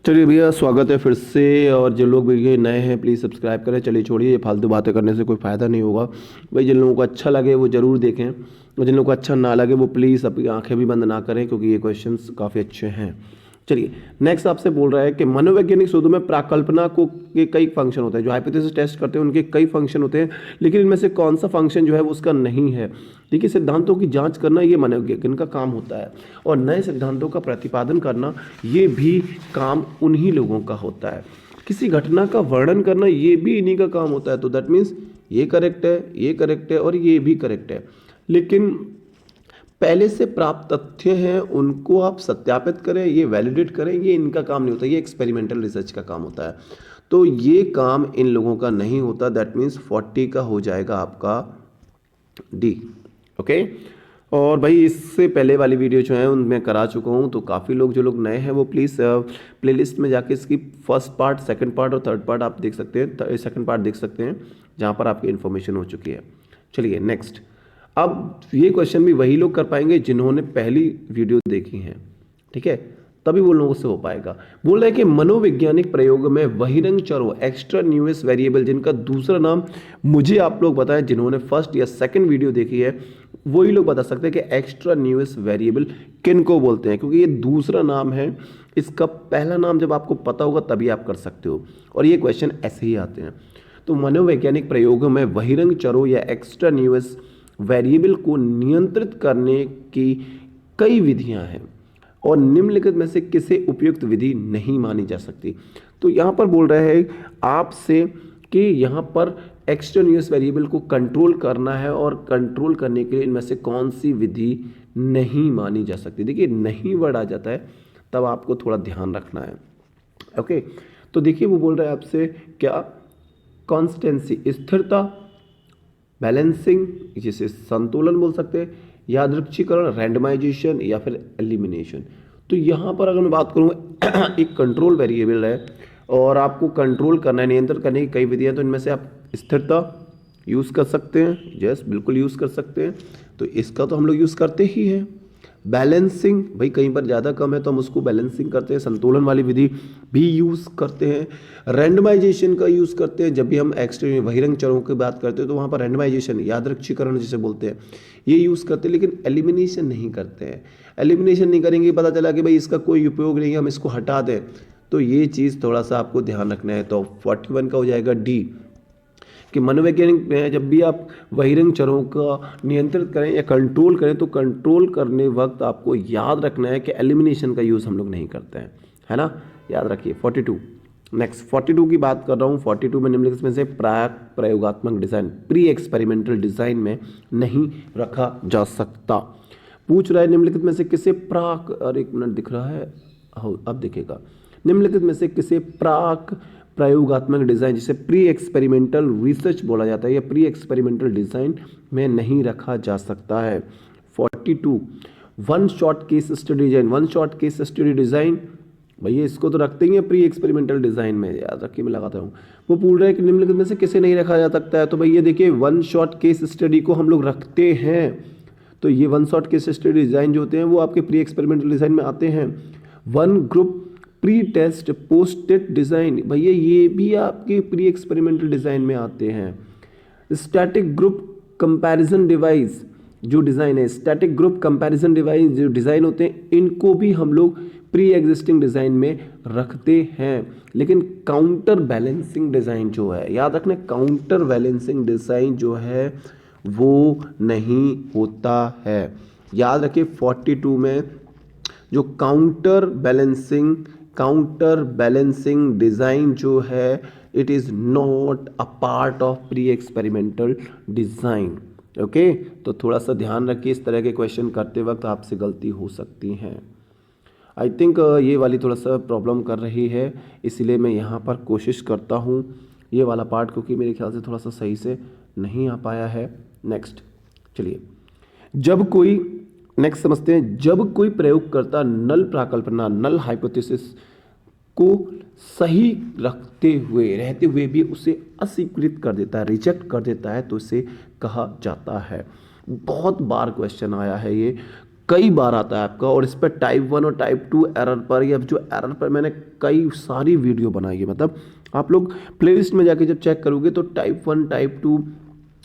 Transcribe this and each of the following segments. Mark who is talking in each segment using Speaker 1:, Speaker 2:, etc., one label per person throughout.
Speaker 1: चलिए भैया, स्वागत है फिर से। और जो लोग भैया नए हैं प्लीज़ सब्सक्राइब करें। चलिए छोड़िए, ये फालतू बातें करने से कोई फ़ायदा नहीं होगा। भाई जिन लोगों को अच्छा लगे वो ज़रूर देखें, और जिन लोगों को अच्छा ना लगे वो प्लीज़ अपनी आंखें भी बंद ना करें, क्योंकि ये क्वेश्चंस काफ़ी अच्छे हैं। चलिए नेक्स्ट आपसे बोल रहा है कि मनोवैज्ञानिक शोधों में प्राकल्पना को के कई फंक्शन होते हैं। जो हाइपोथेसिस टेस्ट करते हैं उनके कई फंक्शन होते हैं, लेकिन इनमें से कौन सा फंक्शन जो है वो उसका नहीं है। देखिए, सिद्धांतों की जांच करना ये मनोवैज्ञानिक का काम होता है, और नए सिद्धांतों का प्रतिपादन करना ये भी काम उन्हीं लोगों का होता है। किसी घटना का वर्णन करना ये भी इन्हीं का काम होता है। तो दैट मीन्स ये करेक्ट है, ये करेक्ट है और ये भी करेक्ट है। लेकिन पहले से प्राप्त तथ्य हैं उनको आप सत्यापित करें, ये वैलिडेट करें, ये इनका काम नहीं होता। ये एक्सपेरिमेंटल रिसर्च का काम होता है। तो ये काम इन लोगों का नहीं होता। दैट मीन्स 40 का हो जाएगा आपका डी। ओके। और भाई इससे पहले वाली वीडियो जो है उनमें करा चुका हूँ, तो काफ़ी लोग जो लोग नए हैं वो प्लीज़ प्लेलिस्ट में जाके इसकी फर्स्ट पार्ट, सेकंड पार्ट और थर्ड पार्ट आप देख सकते हैं। सेकंड पार्ट देख सकते हैं जहाँ पर आपकी इन्फॉर्मेशन हो चुकी है। चलिए नेक्स्ट। अब ये क्वेश्चन भी वही लोग कर पाएंगे जिन्होंने पहली वीडियो देखी है, ठीक है, तभी वो लोगों से हो पाएगा। बोल रहे हैं कि मनोवैज्ञानिक प्रयोग में बहिरंग चरों, एक्स्ट्रा न्यूएस वेरिएबल, जिनका दूसरा नाम मुझे आप लोग बताएं, जिन्होंने फर्स्ट या सेकंड वीडियो देखी है वही लोग बता सकते हैं कि एक्स्ट्रा न्यूएस वेरिएबल किन को बोलते हैं, क्योंकि ये दूसरा नाम है। इसका पहला नाम जब आपको पता होगा तभी आप कर सकते हो, और ये क्वेश्चन ऐसे ही आते हैं। तो मनोवैज्ञानिक प्रयोगों में बहिरंग चरों या एक्स्ट्रा न्यूएस वेरिएबल को नियंत्रित करने की कई विधियां हैं, और निम्नलिखित में से किसे उपयुक्त विधि नहीं मानी जा सकती। तो यहाँ पर बोल रहे हैं आपसे कि यहाँ पर एक्सट्रेनियस वेरिएबल को कंट्रोल करना है, और कंट्रोल करने के लिए इनमें से कौन सी विधि नहीं मानी जा सकती। देखिए, नहीं वर्ड आ जाता है तब आपको थोड़ा ध्यान रखना है। ओके, तो देखिए वो बोल रहा है आपसे क्या, कॉन्स्टेंसी स्थिरता, बैलेंसिंग जिसे संतुलन बोल सकते हैं, यादृच्छिकरण रैंडमाइजेशन, या फिर एलिमिनेशन। तो यहाँ पर अगर मैं बात करूँ एक कंट्रोल वेरिएबल है और आपको कंट्रोल करना है, नियंत्रण करने की कई विधियाँ। तो इनमें से आप स्थिरता यूज़ कर सकते हैं, यस बिल्कुल यूज़ कर सकते हैं, तो इसका तो हम लोग यूज़ करते ही हैं। बैलेंसिंग, भाई कहीं पर ज़्यादा कम है तो हम उसको बैलेंसिंग करते हैं, संतुलन वाली विधि भी यूज़ करते हैं। रैंडमाइजेशन का यूज़ करते हैं जब भी हम एक्सट्रीम बहिरंग चरों की बात करते हैं, तो वहाँ पर रैंडमाइजेशन, यादृच्छिकरण जिसे बोलते हैं, ये यूज़ करते हैं। लेकिन एलिमिनेशन नहीं करते हैं। एलिमिनेशन नहीं करेंगे, पता चला कि भाई इसका कोई उपयोग नहीं है, हम इसको हटा दें, तो ये चीज़ थोड़ा सा आपको ध्यान रखना है। तो 41 का हो जाएगा डी, कि मनोवैज्ञानिक में जब भी आप बहिरंग चरों का नियंत्रित करें या कंट्रोल करें, तो कंट्रोल करने वक्त आपको याद रखना है कि एलिमिनेशन का यूज़ हम लोग नहीं करते हैं, है ना, याद रखिए। 42 नेक्स्ट, 42 की बात कर रहा हूँ। 42 में निम्नलिखित में से प्राक प्रयोगात्मक डिज़ाइन, प्री एक्सपेरिमेंटल डिज़ाइन में नहीं रखा जा सकता। पूछ रहा है निम्नलिखित में से किसे प्राक, और एक मिनट दिख रहा है, अब दिखेगा, निम्नलिखित में से किसे प्राक प्रयोगात्मक डिज़ाइन, जिसे प्री एक्सपेरिमेंटल रिसर्च बोला जाता है, या प्री एक्सपेरिमेंटल डिज़ाइन में नहीं रखा जा सकता है। 42 one shot case study design, one shot case study design, भैया इसको तो रखते ही हैं प्री एक्सपेरिमेंटल डिज़ाइन में, याद रखिए मैं लगाता हूँ। वो पूछ रहा है कि निम्नलिखित में से किसे नहीं रखा जा सकता है। तो भैया देखिए, वन शॉट केस स्टडी को हम लोग रखते हैं, तो ये one shot case study design जो होते हैं वो आपके प्री एक्सपेरिमेंटल डिज़ाइन में आते हैं। One group pre test post test design, भैया ये भी आपके प्री एक्सपेरिमेंटल डिज़ाइन में आते हैं। स्टैटिक ग्रुप कंपैरिजन डिवाइस जो डिज़ाइन है, स्टैटिक ग्रुप कंपैरिजन डिवाइस जो डिज़ाइन होते हैं, इनको भी हम लोग प्री एग्जिस्टिंग डिज़ाइन में रखते हैं। लेकिन काउंटर बैलेंसिंग डिज़ाइन जो है, याद रखना, काउंटर बैलेंसिंग डिज़ाइन जो है वो नहीं होता है। याद रखिए 42 में जो काउंटर बैलेंसिंग डिज़ाइन जो है, it is not a part of pre experimental design. Okay, तो थोड़ा सा ध्यान रखिए, इस तरह के क्वेश्चन करते वक्त आपसे गलती हो सकती हैं। आई थिंक ये वाली थोड़ा सा प्रॉब्लम कर रही है, इसलिए मैं यहाँ पर कोशिश करता हूँ ये वाला पार्ट, क्योंकि मेरे ख्याल से थोड़ा सा सही से नहीं आ पाया है। नेक्स्ट चलिए, जब कोई नेक्स्ट समझते हैं, जब कोई प्रयोगकर्ता नल प्राकल्पना, नल हाइपोथेसिस को सही रहते हुए भी उसे अस्वीकृत कर देता है, रिजेक्ट कर देता है, तो इसे कहा जाता है। बहुत बार क्वेश्चन आया है ये, कई बार आता है आपका, और इस पर टाइप 1 और टाइप 2 एरर पर, या जो एरर पर मैंने कई सारी वीडियो बनाई है। मतलब आप लोग प्लेलिस्ट में जाके जब चेक करोगे तो टाइप 1, टाइप 2,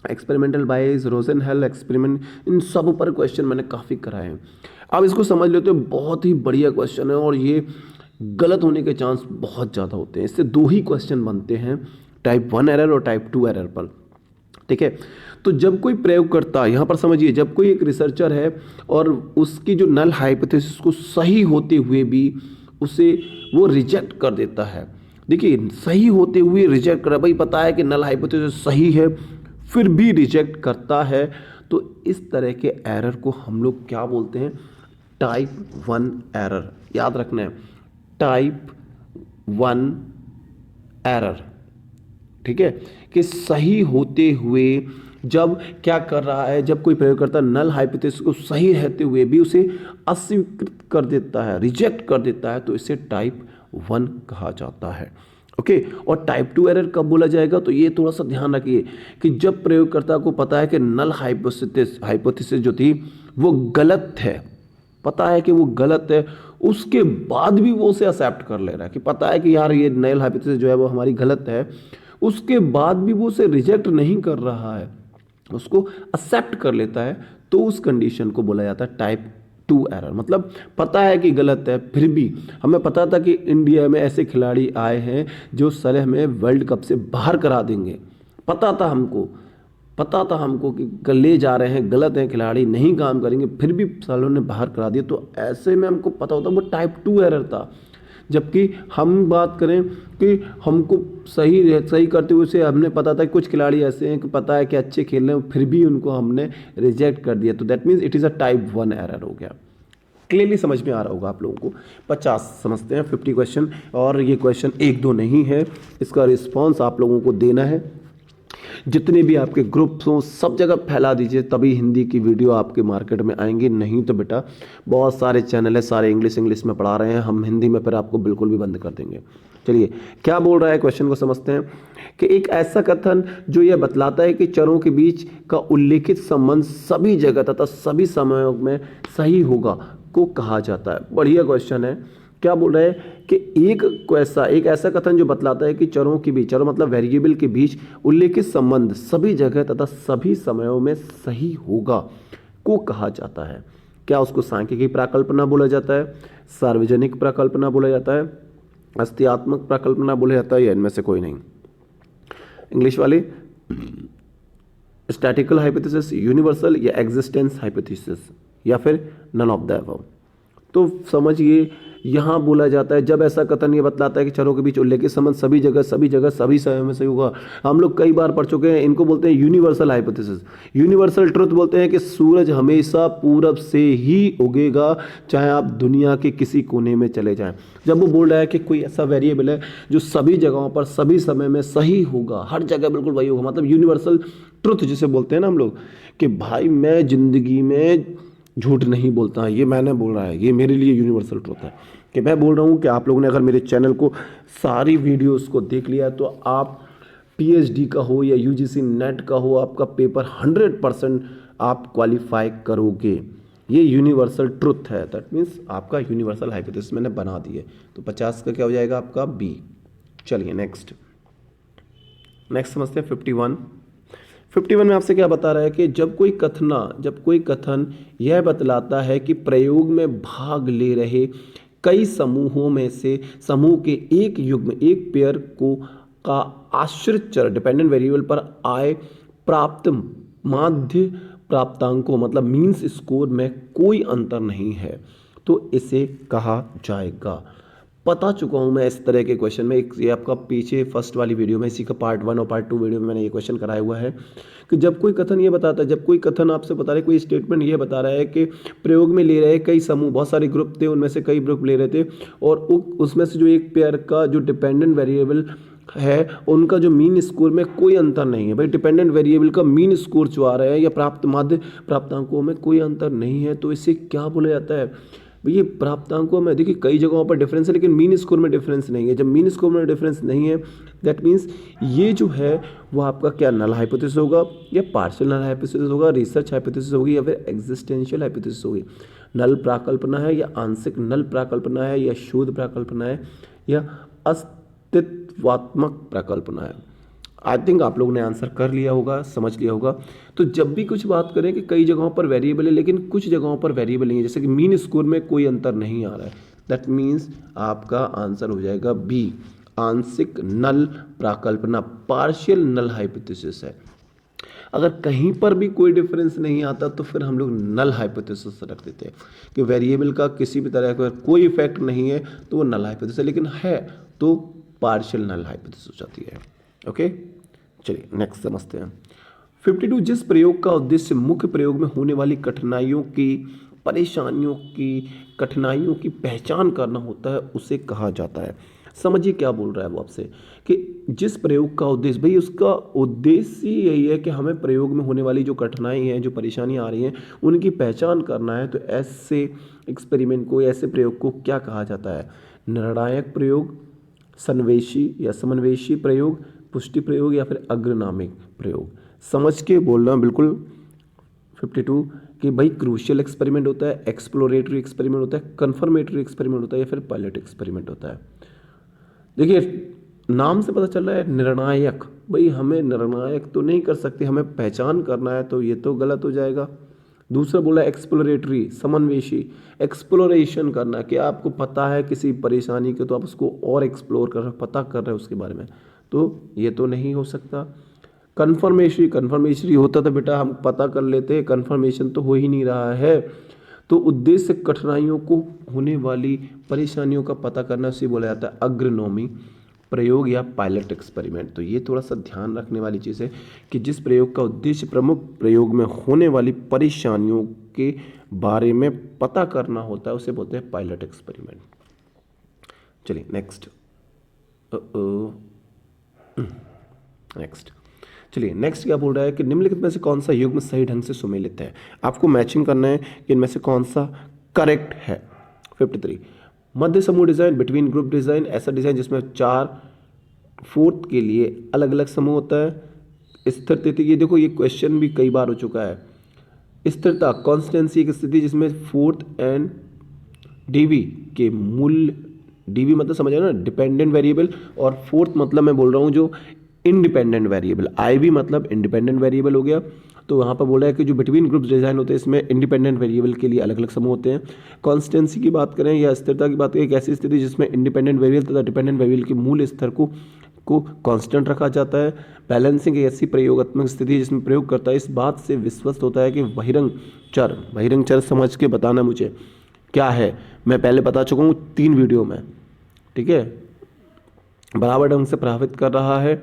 Speaker 1: एक्सपेरिमेंटल बायस, रोसेनहेल एक्सपेरिमेंट, इन सब पर क्वेश्चन मैंने काफ़ी कराए हैं। आप इसको समझ लेते हो, बहुत ही बढ़िया क्वेश्चन है और ये गलत होने के चांस बहुत ज़्यादा होते हैं। इससे दो ही क्वेश्चन बनते हैं, टाइप 1 एरर और टाइप 2 एरर पर। ठीक है, तो जब कोई प्रयोगकर्ता, यहाँ पर समझिए, जब कोई एक रिसर्चर है और उसकी जो नल हाइपोथेसिस को सही होते हुए भी उसे वो रिजेक्ट कर देता है। देखिए, सही होते हुए रिजेक्ट कर, भाई पता है कि नल हाइपोथेसिस सही है फिर भी रिजेक्ट करता है, तो इस तरह के एरर को हम लोग क्या बोलते हैं? Type 1 error. याद रखना है, टाइप 1 एरर। ठीक है, कि सही होते हुए जब क्या कर रहा है, जब कोई प्रयोगकर्ता नल हाइपोथेसिस को सही रहते हुए भी उसे अस्वीकृत कर देता है, रिजेक्ट कर देता है, तो इसे टाइप 1 कहा जाता है। ओके, और टाइप 2 एरर कब बोला जाएगा? तो ये थोड़ा सा ध्यान रखिए कि जब प्रयोगकर्ता को पता है कि नल हाइपोथेसिस जो थी वो गलत है, पता है कि वो गलत है, उसके बाद भी वो उसे एक्सेप्ट कर ले रहा है, कि पता है कि यार ये नल हाइपोथेसिस जो है वो हमारी गलत है, उसके बाद भी वो उसे रिजेक्ट नहीं कर रहा है, उसको एक्सेप्ट कर लेता है, तो उस कंडीशन को बोला जाता है टाइप 2 एरर। मतलब पता है कि गलत है, फिर भी हमें पता था कि इंडिया में ऐसे खिलाड़ी आए हैं जो साले हमें वर्ल्ड कप से बाहर करा देंगे, पता था हमको कि ले जा रहे हैं, गलत हैं खिलाड़ी, नहीं काम करेंगे, फिर भी सालों ने बाहर करा दिया, तो ऐसे में हमको पता होता वो टाइप 2 एरर था। जबकि हम बात करें कि हमको सही करते हुए से हमने पता था कि कुछ खिलाड़ी ऐसे हैं कि पता है कि अच्छे खेल रहे हैं, फिर भी उनको हमने रिजेक्ट कर दिया, तो that means it is a type 1 error हो गया। क्लियरली समझ में आ रहा होगा आप लोगों को। 50 समझते हैं, 50 क्वेश्चन, और ये क्वेश्चन 1-2 नहीं है, इसका रिस्पॉन्स आप लोगों को देना है। जितने भी आपके ग्रुप्स हों सब जगह फैला दीजिए, तभी हिंदी की वीडियो आपके मार्केट में आएंगी, नहीं तो बेटा बहुत सारे चैनल है, सारे इंग्लिश में पढ़ा रहे हैं, हम हिंदी में फिर आपको बिल्कुल भी बंद कर देंगे। चलिए, क्या बोल रहा है क्वेश्चन को समझते हैं कि एक ऐसा कथन जो यह बतलाता है कि चरों के बीच का उल्लेखित संबंध सभी जगह तथा सभी समयों में सही होगा को कहा जाता है। बढ़िया क्वेश्चन है। क्या बोल रहा है कि एक ऐसा कथन जो बतलाता है कि चरों के बीच, चरों मतलब वेरिएबल के बीच उल्लेखित संबंध सभी जगह तथा सभी समयों में सही होगा को कहा जाता है। क्या उसको सांख्यिकी प्राकल्पना बोला जाता है, सार्वजनिक प्राकल्पना बोला जाता है, अस्तित्वात्मक प्राकल्पना बोला जाता है, या इनमें से कोई नहीं? इंग्लिश वाले, स्टैटिकल हाइपोथेसिस, यूनिवर्सल या एग्जिस्टेंस हाइपोथेसिस, या फिर नन ऑफ द अबव। तो समझिए, यहाँ बोला जाता है जब ऐसा कथन ये बतलाता है कि चरों के बीच उल्लेखित संबंध सभी जगह सभी समय में सही होगा। हम लोग कई बार पढ़ चुके हैं, इनको बोलते हैं यूनिवर्सल हाइपोथेसिस। यूनिवर्सल ट्रुथ बोलते हैं कि सूरज हमेशा पूरब से ही उगेगा, चाहे आप दुनिया के किसी कोने में चले जाएं। जब वो बोल रहा है कि कोई ऐसा वेरिएबल है जो सभी जगहों पर सभी समय में सही होगा, हर जगह बिल्कुल वही होगा, मतलब यूनिवर्सल ट्रुथ जिसे बोलते हैं ना हम लोग, कि भाई मैं जिंदगी में झूठ नहीं बोलता, ये मैंने बोल रहा है, ये मेरे लिए यूनिवर्सल ट्रुथ है। कि मैं बोल रहा हूँ कि आप लोगों ने अगर मेरे चैनल को सारी वीडियोस को देख लिया तो आप पीएचडी का हो या यूजीसी नेट का हो, आपका पेपर 100% आप क्वालिफाई करोगे। ये यूनिवर्सल ट्रुथ है, दैट मीन्स आपका यूनिवर्सल हाइपोथेसिस मैंने बना दिए। तो 50 का क्या हो जाएगा आपका बी। चलिए नेक्स्ट समझते हैं 51 में आपसे क्या बता रहा है कि जब कोई कथन यह बतलाता है कि प्रयोग में भाग ले रहे कई समूहों में से समूह के एक युग्म, एक पेयर को का आश्रित चर डिपेंडेंट वेरिएबल पर आय प्राप्त माध्य प्राप्तांकों मतलब मीन्स स्कोर में कोई अंतर नहीं है, तो इसे कहा जाएगा। बता चुका हूँ मैं इस तरह के क्वेश्चन में, एक ये आपका पीछे फर्स्ट वाली वीडियो में, इसी का पार्ट 1 और पार्ट 2 वीडियो में मैंने ये क्वेश्चन कराया हुआ है कि जब कोई कथन ये बताता है, जब कोई कथन आपसे बता रहा है, कोई स्टेटमेंट ये बता रहा है कि प्रयोग में ले रहे कई समूह, बहुत सारे ग्रुप थे, उनमें से कई ग्रुप ले रहे थे, और उसमें से जो एक पेयर का जो डिपेंडेंट वेरिएबल है उनका जो मीन स्कोर में कोई अंतर नहीं है। भाई डिपेंडेंट वेरिएबल का मीन स्कोर जो आ रहा है या प्राप्त माध्य प्राप्तांकों में कोई अंतर नहीं है, तो इसे क्या बोला जाता है? भैया प्राप्तांकों में देखिए कई जगहों पर डिफरेंस है, लेकिन मीन स्कोर में डिफरेंस नहीं है। जब मीन स्कोर में डिफरेंस नहीं है, दैट मीन्स ये जो है वो आपका क्या नल हाइपोथेसिस होगा या पार्शियल नल हाइपोथेसिस होगा, रिसर्च हाइपोथेसिस होगी या फिर एग्जिस्टेंशियल हाइपोथेसिस होगी। नल प्राकल्पना है या आंशिक नल प्राकल्पना है या शोध प्राकल्पना है या अस्तित्वात्मक प्राकल्पना है। आई थिंक आप लोगों ने आंसर कर लिया होगा, समझ लिया होगा। तो जब भी कुछ बात करें कि कई जगहों पर वेरिएबल है लेकिन कुछ जगहों पर वेरिएबल नहीं है, जैसे कि मीन स्कोर में कोई अंतर नहीं आ रहा है, दैट मीन्स आपका आंसर हो जाएगा बी, आंशिक नल प्राकल्पना, पार्शियल नल हाइपोथेसिस है। अगर कहीं पर भी कोई डिफरेंस नहीं आता तो फिर हम लोग नल हाइपोथेसिस रख देते हैं कि वेरिएबल का किसी भी तरह का कोई इफेक्ट नहीं है तो वो नल हाइपोथेसिस है, लेकिन है तो पार्शियल नल हाइपोथेसिस हो जाती है। ओके, चलिए नेक्स्ट समझते हैं। 52, जिस प्रयोग का उद्देश्य मुख्य प्रयोग में होने वाली कठिनाइयों की पहचान करना होता है उसे कहा जाता है। समझिए क्या बोल रहा है वो आपसे कि जिस प्रयोग का उद्देश्य, भाई उसका उद्देश्य यही है कि हमें प्रयोग में होने वाली जो कठिनाई हैं, जो परेशानियां आ रही हैं, उनकी पहचान करना है। तो ऐसे एक्सपेरिमेंट को, ऐसे प्रयोग को क्या कहा जाता है? निर्णायक प्रयोग, सन्वेशी या समन्वेशी प्रयोग, पुष्टि प्रयोग या फिर अग्रनामिक प्रयोग। समझ के बोलना बिल्कुल। 52 कि भाई क्रूशियल एक्सपेरिमेंट होता है, एक्सप्लोरेटरी एक्सपेरिमेंट होता है, कन्फर्मेटरी एक्सपेरिमेंट होता है या फिर पायलट एक्सपेरिमेंट होता है। देखिए नाम से पता चल रहा है निर्णायक, भाई हमें निर्णायक तो नहीं कर सकते, हमें पहचान करना है, तो ये तो गलत हो जाएगा। दूसरा बोला एक्सप्लोरेटरी, समन्वेशी, एक्सप्लोरेशन करना कि आपको पता है किसी परेशानी के तो आप उसको और एक्सप्लोर कर रहे हो, पता कर रहे हो उसके बारे में, तो ये तो नहीं हो सकता। कन्फर्मेशरी होता तो बेटा हम पता कर लेते, कन्फर्मेशन तो हो ही नहीं रहा है। तो उद्देश्य कठिनाइयों को होने वाली परेशानियों का पता करना उसे बोला जाता है अग्रनोमी प्रयोग या पायलट एक्सपेरिमेंट। तो ये थोड़ा सा ध्यान रखने वाली चीज़ है कि जिस प्रयोग का उद्देश्य प्रमुख प्रयोग में होने वाली परेशानियों के बारे में पता करना होता है उसे बोलते हैं पायलट एक्सपेरिमेंट। चलिए नेक्स्ट क्या बोल रहा है कि निम्नलिखित में से कौन सा युग्म सही ढंग से सुमेलित है। आपको मैचिंग करना है कि इनमें से कौन सा करेक्ट है। 53, मध्य समूह डिजाइन, बिटवीन ग्रुप डिजाइन, ऐसा डिजाइन जिसमें 4/4 के लिए अलग अलग समूह होता है। स्थिर स्थिति, ये देखो ये क्वेश्चन भी कई बार हो चुका है। स्थिरता, कॉन्स्टेंसी की स्थिति जिसमें 4th एंड डीवी के मूल्य, डीवी मतलब समझ ना डिपेंडेंट वेरिएबल, और 4th मतलब मैं बोल रहा हूँ जो इंडिपेंडेंट वेरिएबल, आईवी मतलब इंडिपेंडेंट वेरिएबल हो गया। तो वहाँ पर बोला है कि जो बिटवीन ग्रुप्स डिजाइन होते हैं इसमें इंडिपेंडेंट वेरिएबल के लिए अलग अलग समूह होते हैं। कॉन्स्टेंसी की बात करें या स्थिरता की बात करें, एक ऐसी स्थिति जिसमें इंडिपेंडेंट वेरिएबल तथा डिपेंडेंट वेरिएबल के मूल स्तर को कांस्टेंट रखा जाता है। बैलेंसिंग एक ऐसी प्रयोगात्मक स्थिति है जिसमें प्रयोगकर्ता इस बात से विश्वस्त होता है कि बहिरंग चर समझ के बताना मुझे क्या है, मैं पहले बता चुका हूँ 3 वीडियो में, ठीक है, बराबर ढंग से प्रभावित कर रहा है।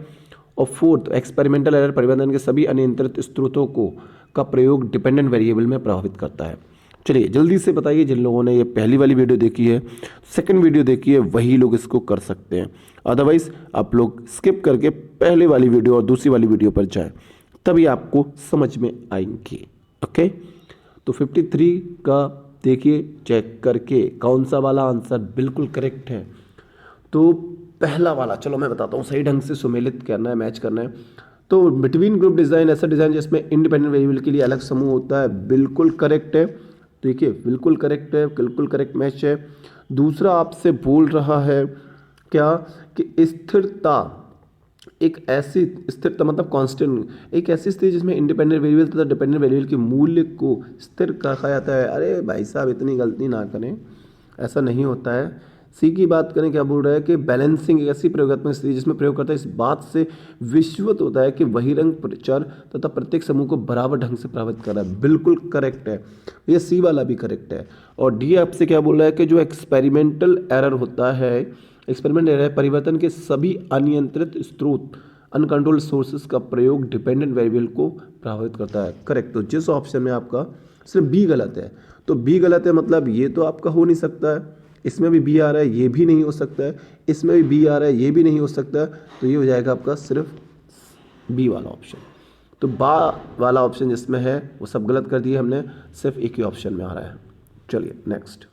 Speaker 1: और 4th, एक्सपेरिमेंटल एरर परिवर्तन के सभी अनियंत्रित स्रोतों का प्रयोग डिपेंडेंट वेरिएबल में प्रभावित करता है। चलिए जल्दी से बताइए, जिन लोगों ने ये पहली वाली वीडियो देखी है, सेकंड वीडियो देखी है, वही लोग इसको कर सकते हैं। अदरवाइज आप लोग स्किप करके पहले वाली वीडियो और दूसरी वाली वीडियो पर जाएं, तभी आपको समझ में आएंगे। ओके, तो 53 का देखिए चेक करके कौन सा वाला आंसर बिल्कुल करेक्ट है। तो पहला वाला, चलो मैं बताता हूँ, सही ढंग से सुमेलित करना है, मैच करना है। तो बिटवीन ग्रुप डिजाइन, ऐसा डिजाइन जिसमें इंडिपेंडेंट वेरिएबल के लिए अलग समूह होता है, बिल्कुल करेक्ट है। देखिए बिल्कुल करेक्ट है, बिल्कुल करेक्ट मैच है। दूसरा आपसे बोल रहा है क्या कि स्थिरता, एक ऐसी स्थिरता मतलब कांस्टेंट, एक ऐसी स्थिति जिसमें इंडिपेंडेंट वेरिएबल तथा डिपेंडेंट वेरिएबल के मूल्य को स्थिर रखा जाता है। अरे भाई साहब इतनी गलती ना करें, ऐसा नहीं होता है। सी की बात करें, क्या बोल रहा है कि बैलेंसिंग एक ऐसी प्रयोगात्मक स्थिति जिसमें प्रयोगकर्ता इस बात से विश्वत होता है कि बहिरंग चर तथा प्रत्येक समूह को बराबर ढंग से प्रभावित कर रहा है, बिल्कुल करेक्ट है। ये सी वाला भी करेक्ट है। और डी आपसे क्या बोल रहा है कि जो एक्सपेरिमेंटल एरर होता है, एक्सपेरिमेंट एरर परिवर्तन के सभी अनियंत्रित स्रोत, अनकंट्रोल्ड सोर्सेज का प्रयोग डिपेंडेंट वेरिएबल को प्रभावित करता है। करेक्ट। तो जिस ऑप्शन में आपका सिर्फ बी गलत है, तो बी गलत है मतलब ये तो आपका हो नहीं सकता है, इसमें भी बी आ रहा है, ये भी नहीं हो सकता है, इसमें भी बी आ रहा है, ये भी नहीं हो सकता है। तो ये हो जाएगा आपका सिर्फ बी वाला ऑप्शन। तो बा वाला ऑप्शन जिसमें है वो सब गलत कर दिए हमने, सिर्फ एक ही ऑप्शन में आ रहा है। चलिए नेक्स्ट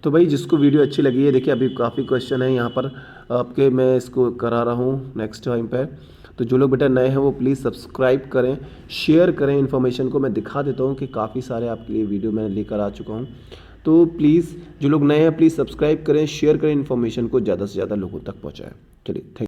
Speaker 1: तो भाई जिसको वीडियो अच्छी लगी है, देखिए अभी काफ़ी क्वेश्चन है यहाँ पर आपके, मैं इसको करा रहा हूँ नेक्स्ट टाइम पे। तो जो लोग बेटा नए हैं वो प्लीज़ सब्सक्राइब करें, शेयर करें इन्फॉर्मेशन को। मैं दिखा देता हूँ कि काफ़ी सारे आपके लिए वीडियो मैं लेकर आ चुका हूँ। तो प्लीज़ जो लोग नए हैं प्लीज़ सब्सक्राइब करें, शेयर करें इन्फॉर्मेशन को, ज़्यादा से ज़्यादा लोगों तक पहुँचाएँ। चलिए थैंक